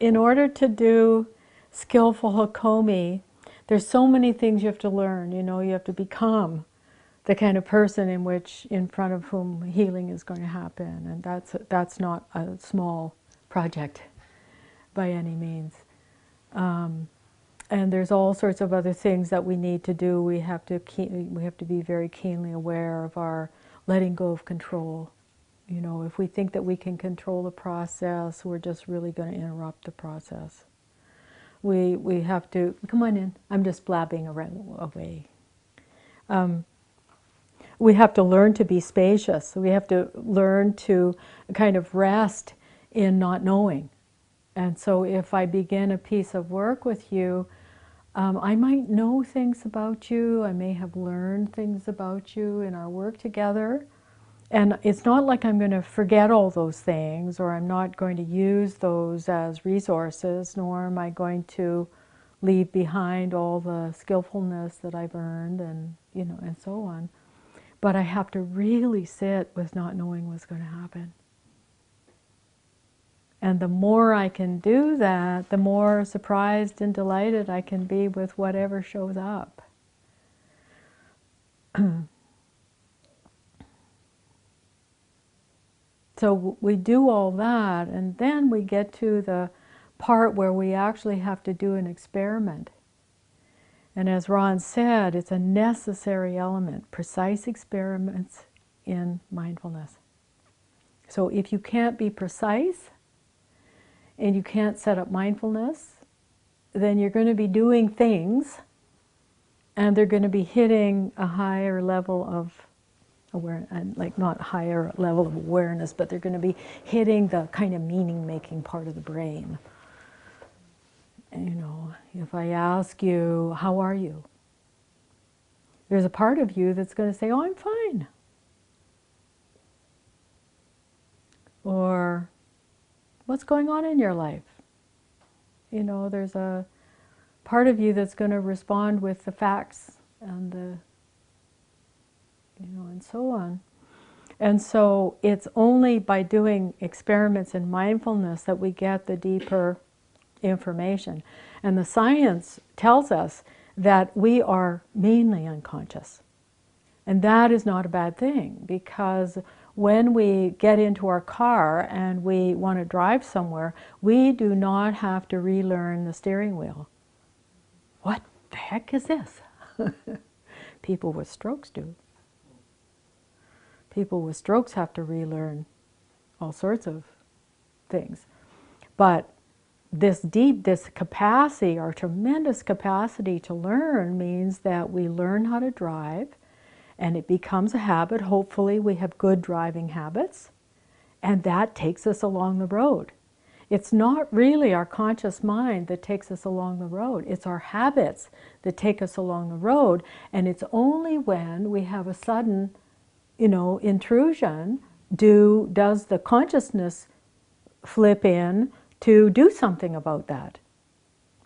In order to do skillful Hakomi, there's so many things you have to learn. You know, you have to become the kind of person in front of whom healing is going to happen, and that's not a small project by any means. And there's all sorts of other things that we need to do. We have to be very keenly aware of our letting go of control. You know, if we think that we can control the process, we're just really going to interrupt the process. We have to, come on in, I'm just blabbing around away. We have to learn to be spacious. We have to learn to kind of rest in not knowing. And so if I begin a piece of work with you, I might know things about you, I may have learned things about you in our work together. And it's not like I'm going to forget all those things, or I'm not going to use those as resources, nor am I going to leave behind all the skillfulness that I've earned, and you know, and so on. But I have to really sit with not knowing what's going to happen. And the more I can do that, the more surprised and delighted I can be with whatever shows up. So we do all that, and then we get to the part where we actually have to do an experiment. And as Ron said, it's a necessary element, precise experiments in mindfulness. So if you can't be precise, and you can't set up mindfulness, then you're going to be doing things, and they're going to be hitting a higher level of awareness, like not higher level of awareness, but they're going to be hitting the kind of meaning-making part of the brain. And, you know, if I ask you, how are you? There's a part of you that's going to say, oh, I'm fine. Or, what's going on in your life? You know, there's a part of you that's going to respond with the facts and the, you know, and so on. And so it's only by doing experiments in mindfulness that we get the deeper information. And the science tells us that we are mainly unconscious. And that is not a bad thing, because when we get into our car and we want to drive somewhere, we do not have to relearn the steering wheel. What the heck is this? People with strokes do. People with strokes have to relearn all sorts of things. But this capacity, our tremendous capacity to learn, means that we learn how to drive, and it becomes a habit. Hopefully we have good driving habits, and that takes us along the road. It's not really our conscious mind that takes us along the road. It's our habits that take us along the road, and it's only when we have a sudden, you know, intrusion does the consciousness flip in to do something about that.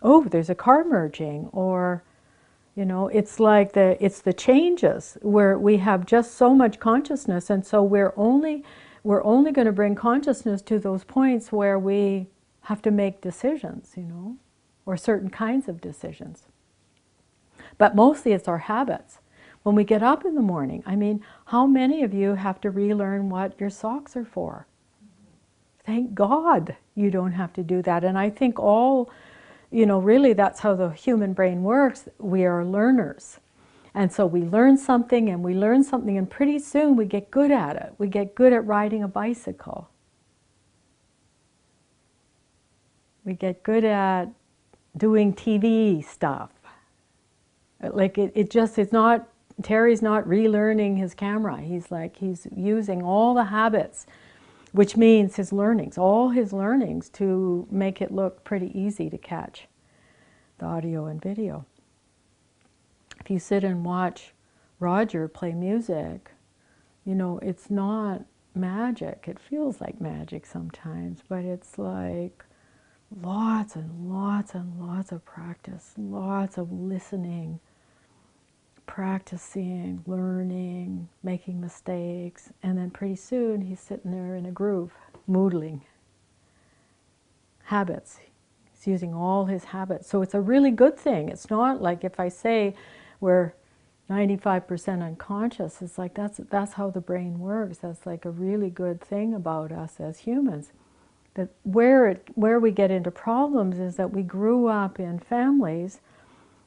Oh, there's a car merging, or you know, it's like it's the changes where we have just so much consciousness, and so we're only going to bring consciousness to those points where we have to make decisions, you know, or certain kinds of decisions. But mostly it's our habits. When we get up in the morning, I mean, how many of you have to relearn what your socks are for? Thank God you don't have to do that. And I think all, you know, really that's how the human brain works. We are learners. And so we learn something and we learn something, and pretty soon we get good at it. We get good at riding a bicycle. We get good at doing TV stuff. Like it's not, Terry's not relearning his camera. He's using all the habits, which means his learnings, all his learnings, to make it look pretty easy to catch the audio and video. If you sit and watch Roger play music, you know, it's not magic. It feels like magic sometimes, but it's like lots and lots and lots of practice, lots of listening, practicing, learning, making mistakes, and then pretty soon he's sitting there in a groove, moodling. Habits. He's using all his habits. So it's a really good thing. It's not like if I say we're 95% unconscious, it's like that's how the brain works. That's like a really good thing about us as humans. That where we get into problems is that we grew up in families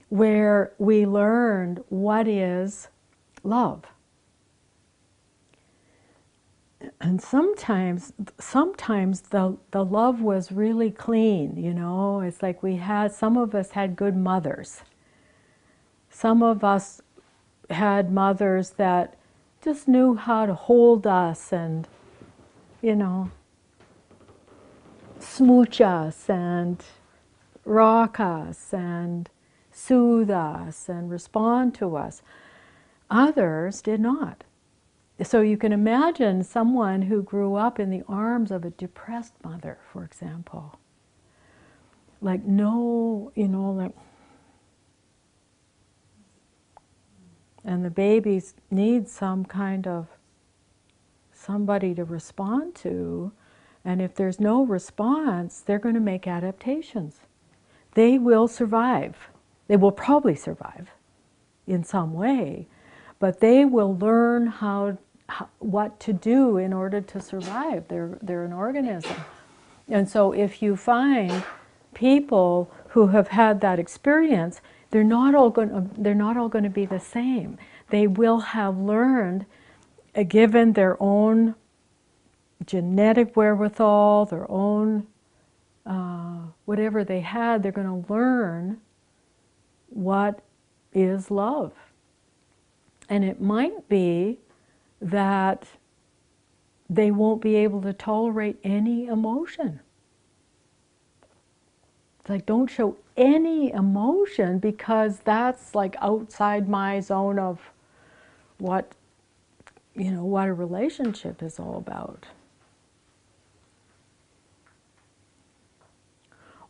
where we learned what is love. And sometimes the love was really clean, you know. It's like some of us had good mothers. Some of us had mothers that just knew how to hold us and, you know, smooch us and rock us and soothe us and respond to us. Others did not. So you can imagine someone who grew up in the arms of a depressed mother, for example. Like and the babies need some kind of somebody to respond to, and if there's no response, they're going to make adaptations. They will survive. They will probably survive in some way, but they will learn what to do in order to survive. They're an organism. And so if you find people who have had that experience, they're not all going to be the same. They will have learned, given their own genetic wherewithal, their own whatever they had, they're going to learn what is love. And it might be that they won't be able to tolerate any emotion. It's like, don't show any emotion, because that's like outside my zone of what a relationship is all about.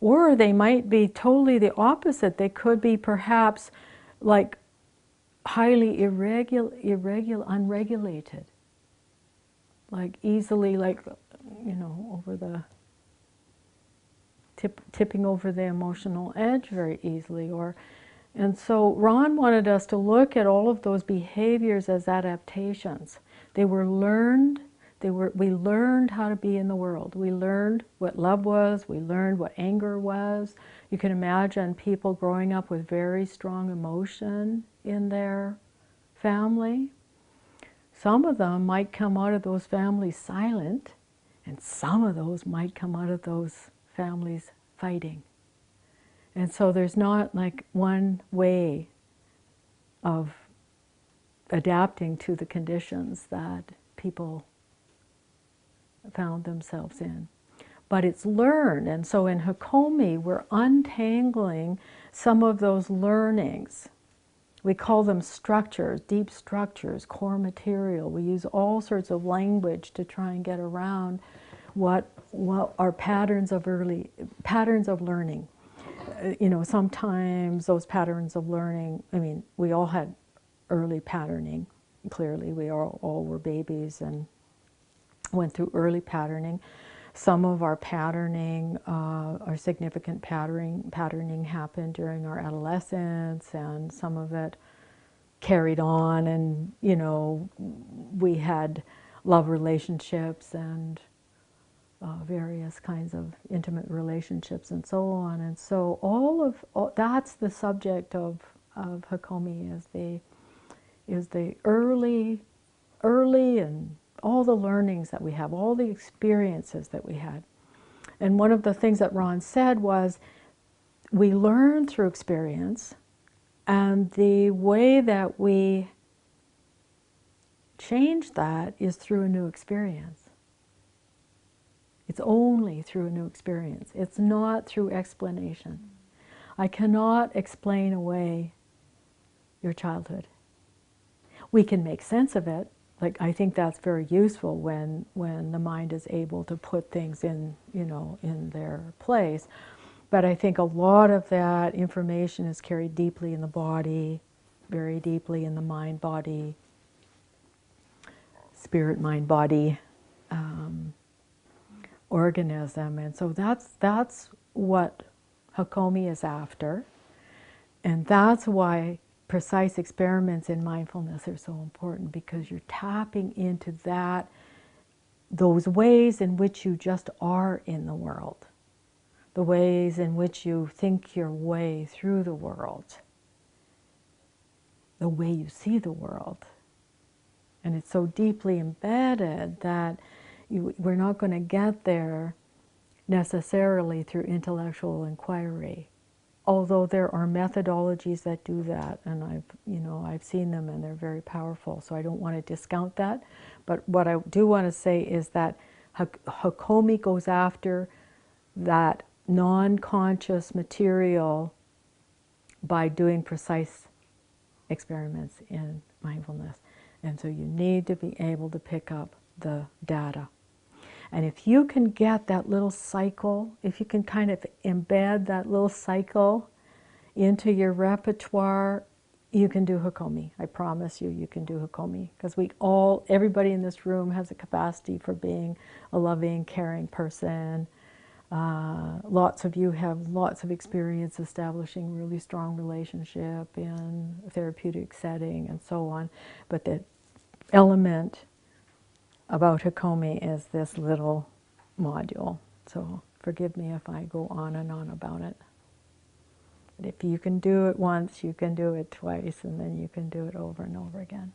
Or they might be totally the opposite. They could be perhaps like highly unregulated. Like easily, over the tipping over the emotional edge very easily. And so Ron wanted us to look at all of those behaviors as adaptations. They were learned. We learned how to be in the world. We learned what love was. We learned what anger was. You can imagine people growing up with very strong emotion in their family. Some of them might come out of those families silent, and some of those might come out of those families fighting. And so there's not like one way of adapting to the conditions that people found themselves in. But it's learned, and so in Hakomi we're untangling some of those learnings. We call them structures, deep structures, core material. We use all sorts of language to try and get around what are patterns of learning. Sometimes those patterns of learning, we all had early patterning. Clearly, we all were babies and went through early patterning. Some of our patterning, our significant patterning happened during our adolescence, and some of it carried on, and we had love relationships and various kinds of intimate relationships and so on. And so that's the subject of Hakomi, is the early and all the learnings that we have, all the experiences that we had. And one of the things that Ron said was, we learn through experience, and the way that we change that is through a new experience. It's only through a new experience. It's not through explanation. I cannot explain away your childhood. We can make sense of it. Like, I think that's very useful when the mind is able to put things in their place. But I think a lot of that information is carried deeply in the body, very deeply in the mind-body, spirit-mind-body organism. And so that's what Hakomi is after. And that's why precise experiments in mindfulness are so important, because you're tapping into those ways in which you just are in the world, the ways in which you think your way through the world, the way you see the world. And it's so deeply embedded that we're not going to get there necessarily through intellectual inquiry. Although there are methodologies that do that, and I've seen them, and they're very powerful. So I don't want to discount that. But what I do want to say is that Hakomi goes after that non-conscious material by doing precise experiments in mindfulness. And so you need to be able to pick up the data. And if you can get that little cycle, if you can kind of embed that little cycle into your repertoire, you can do Hakomi. I promise you, you can do Hakomi. Because everybody in this room has a capacity for being a loving, caring person. Lots of you have lots of experience establishing really strong relationship in a therapeutic setting and so on. But the element about Hakomi is this little module. So forgive me if I go on and on about it. But if you can do it once, you can do it twice, and then you can do it over and over again.